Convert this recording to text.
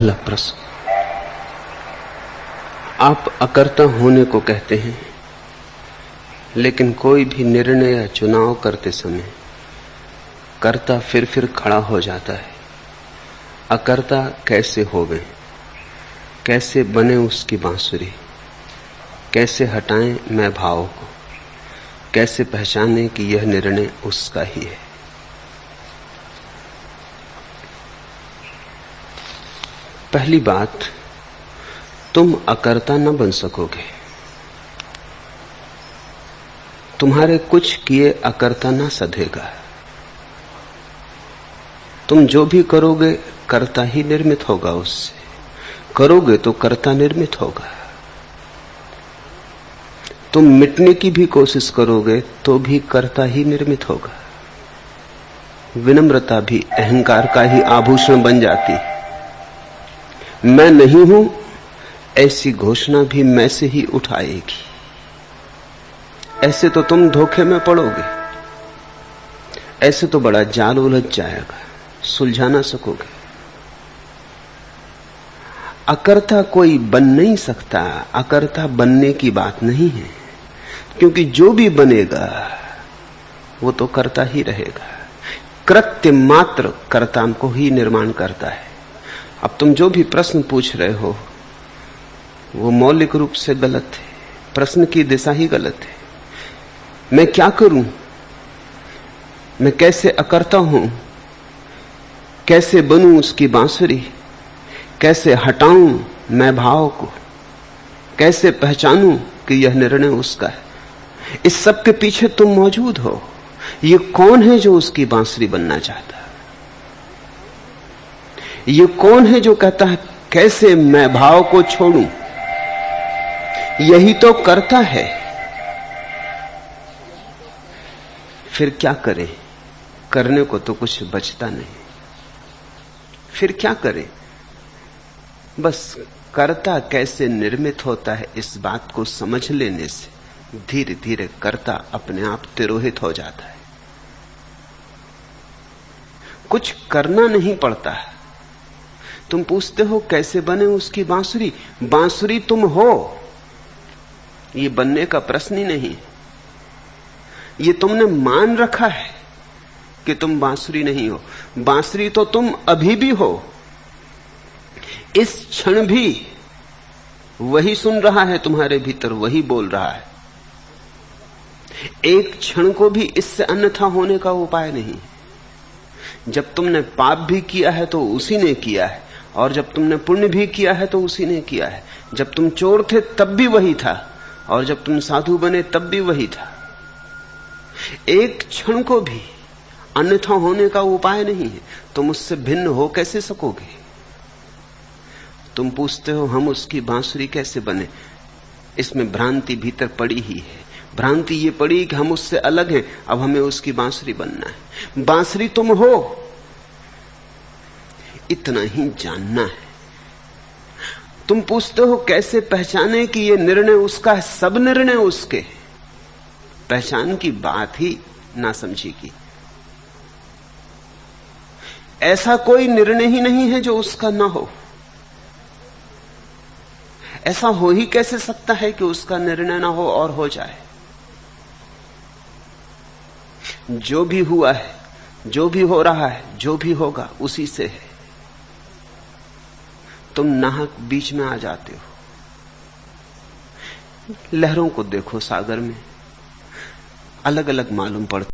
पहला प्रश्न, आप अकर्ता होने को कहते हैं, लेकिन कोई भी निर्णय या चुनाव करते समय कर्ता फिर खड़ा हो जाता है। अकर्ता कैसे होवे, कैसे बने उसकी बांसुरी, कैसे हटाएं मैं भाव को, कैसे पहचाने कि यह निर्णय उसका ही है। पहली बात, तुम अकर्ता न बन सकोगे। तुम्हारे कुछ किए अकर्ता न सधेगा। तुम जो भी करोगे कर्ता ही निर्मित होगा। उससे करोगे तो कर्ता निर्मित होगा। तुम मिटने की भी कोशिश करोगे तो भी कर्ता ही निर्मित होगा। विनम्रता भी अहंकार का ही आभूषण बन जाती। मैं नहीं हूं ऐसी घोषणा भी मैं से ही उठाएगी। ऐसे तो तुम धोखे में पड़ोगे। ऐसे तो बड़ा जाल उलझ जाएगा, सुलझा ना सकोगे। अकर्ता कोई बन नहीं सकता। अकर्ता बनने की बात नहीं है, क्योंकि जो भी बनेगा वो तो कर्ता ही रहेगा। कृत्य मात्र कर्ता को ही निर्माण करता है। अब तुम जो भी प्रश्न पूछ रहे हो वो मौलिक रूप से गलत है। प्रश्न की दिशा ही गलत है। मैं क्या करूं? मैं कैसे अकर्ता हूं? कैसे बनूं उसकी बांसुरी? कैसे हटाऊं मैं भाव को? कैसे पहचानूं कि यह निर्णय उसका है? इस सब के पीछे तुम मौजूद हो। ये कौन है जो उसकी बांसुरी बनना चाहता है? ये कौन है जो कहता है कैसे मैं भाव को छोड़ूं? यही तो करता है। फिर क्या करें? करने को तो कुछ बचता नहीं। फिर क्या करें? बस कर्ता कैसे निर्मित होता है इस बात को समझ लेने से धीरे धीरे कर्ता अपने आप तिरोहित हो जाता है। कुछ करना नहीं पड़ता। तुम पूछते हो कैसे बने उसकी बांसुरी। बांसुरी तुम हो, ये बनने का प्रश्न ही नहीं। ये तुमने मान रखा है कि तुम बांसुरी नहीं हो। बांसुरी तो तुम अभी भी हो। इस क्षण भी वही सुन रहा है तुम्हारे भीतर, वही बोल रहा है। एक क्षण को भी इससे अन्यथा होने का उपाय नहीं। जब तुमने पाप भी किया है तो उसी ने किया है, और जब तुमने पुण्य भी किया है तो उसी ने किया है। जब तुम चोर थे तब भी वही था, और जब तुम साधु बने तब भी वही था। एक क्षण को भी अन्यथा होने का उपाय नहीं है। तुम उससे भिन्न हो कैसे सकोगे? तुम पूछते हो हम उसकी बांसुरी कैसे बने। इसमें भ्रांति भीतर पड़ी ही है। भ्रांति ये पड़ी कि हम उससे अलग हैं, अब हमें उसकी बांसुरी बनना है। बांसुरी तुम हो, इतना ही जानना है। तुम पूछते हो कैसे पहचाने कि ये निर्णय उसका है। सब निर्णय उसके। पहचान की बात ही ना समझी की। ऐसा कोई निर्णय ही नहीं है जो उसका ना हो। ऐसा हो ही कैसे सकता है कि उसका निर्णय ना हो और हो जाए? जो भी हुआ है, जो भी हो रहा है, जो भी होगा उसी से है। तुम नाहक बीच में आ जाते हो। लहरों को देखो सागर में, अलग अलग मालूम पड़ता